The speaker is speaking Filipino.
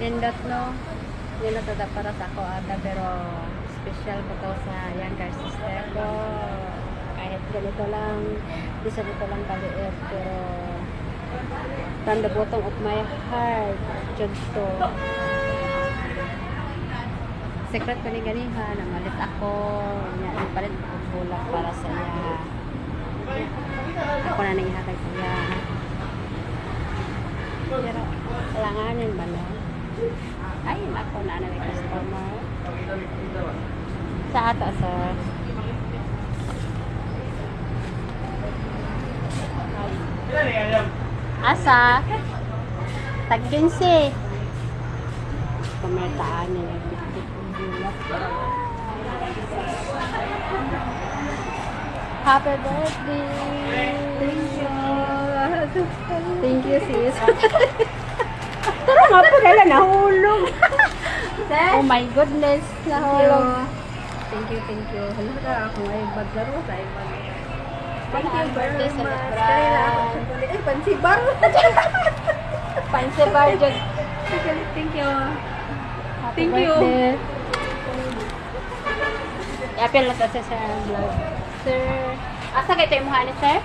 Nindot no. Nindot ito para sa ako ata pero special ko to sa younger sister ko. Kahit ganito lang, di sa ito lang kaliit pero from the bottom of my heart, jud to. Secret ko ni ganiha na malit ako. Yan, palit ko bulak para sa iya. Ako na nangyahatag sa iya. Pero, langanin ba na? Ay, ako na may customer. Sa ato, sir. Asa? Tag-15. Kumertaan niya. Happy birthday! Thank you! Thank you, sis. Tara nga po nila, nahulog. Oh my goodness, nahulog. Thank you, thank you. Hala ka, ako nga yung maglaro sa ibang. Thank you very much. Ay, pansibar. Pansibar, Jod. Thank you. Thank you. I-appeal na to sa vlog. Sir, asa kayo ito yung mukha ni sir?